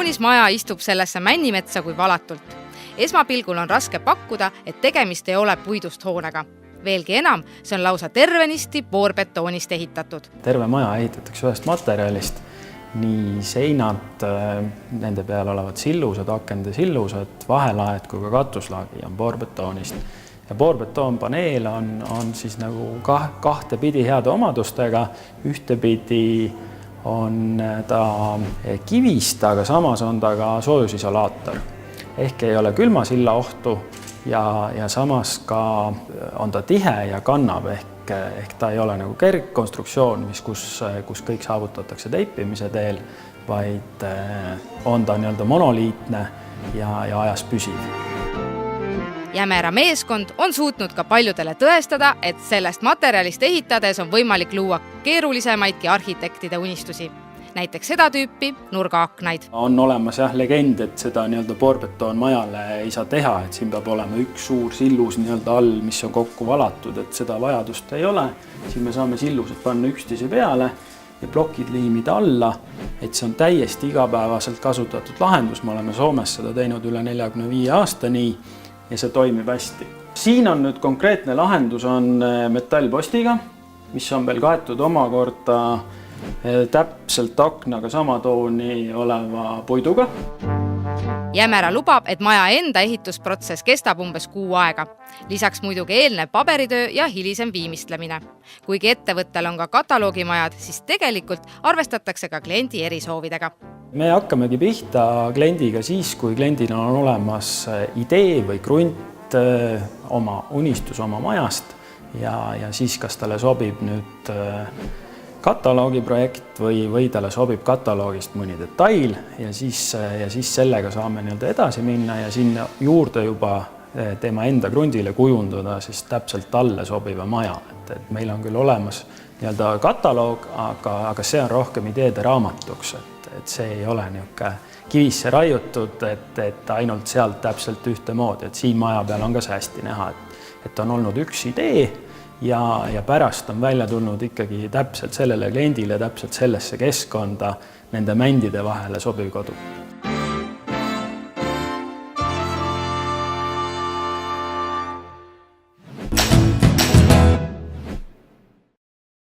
Kaunis maja istub sellesse männimetsa kui valatult. Esmapilgul on raske pakkuda, et tegemist ei ole puidust hoonega. Veelgi enam, see on lausa tervenisti poorbetoonist ehitatud. Terve maja ehitatakse ühest materjalist. Nii seinad, nende peal olevad sillused, akende sillused, vahelaed kui ka katuslagi on poorbetoonist. Ja poorbetoonpaneel on siis nagu kahtepidi heade omadustega. Ühtepidi on ta kivist, aga samas on ta ka soojusisolaator. Ehk ei ole külmasilla ohtu ja samas ka on ta tihe ja kannab ehk ta ei ole nagu kergkonstruktsioon, kus kõik saavutatakse teipimise teel, vaid on ta nii-öelda monoliitne ja ajas püsiv. Jämera meeskond on suutnud ka paljudele tõestada, et sellest materjalist ehitades on võimalik luua keerulisemaidki arhitektide unistusi. Näiteks seda tüüpi nurgaaknaid. On olemas legend, et seda nii-öelda poorbetoon majale ei saa teha, et siin peab olema üks suur sillus nii-öelda all, mis on kokku valatud, et seda vajadust ei ole. Siin me saame sillused panna üksteise peale ja plokid liimida alla, et see on täiesti igapäevaselt kasutatud lahendus. Me oleme Soomes seda teinud üle 45 aasta nii ja see toimib hästi. Siin on nüüd konkreetne lahendus on metallpostiga, mis on veel kaetud omakorda täpselt aknaga sama tooni oleva puiduga. Jämera lubab, et maja enda ehitusprotsess kestab umbes 6 aega. Lisaks muidugi eelnev paberitöö ja hilisem viimistlemine. Kuigi ettevõttel on ka kataloogimajad, siis tegelikult arvestatakse ka kliendi erisoovidega. Me hakkamegi pihta kliendiga siis, kui kliendil on olemas idee või krunt, oma unistus oma majast ja siis kas talle sobib nüüd kataloogiprojekt või talle sobib kataloogist mõni detail ja siis sellega saame nii-öelda edasi minna ja sinna juurde juba tema enda krundile kujundada siis täpselt talle sobiva maja. Et meil on küll olemas nii-öelda kataloog, aga see on rohkem ideede raamatuks, et see ei ole niisugune kivisse raiutud, et ainult sealt täpselt ühtemoodi, et siin maja peal on ka see hästi näha, et on olnud üks idee ja pärast on välja tulnud ikkagi täpselt sellele kliendile, täpselt sellesse keskkonda, nende mändide vahele sobiv kodu.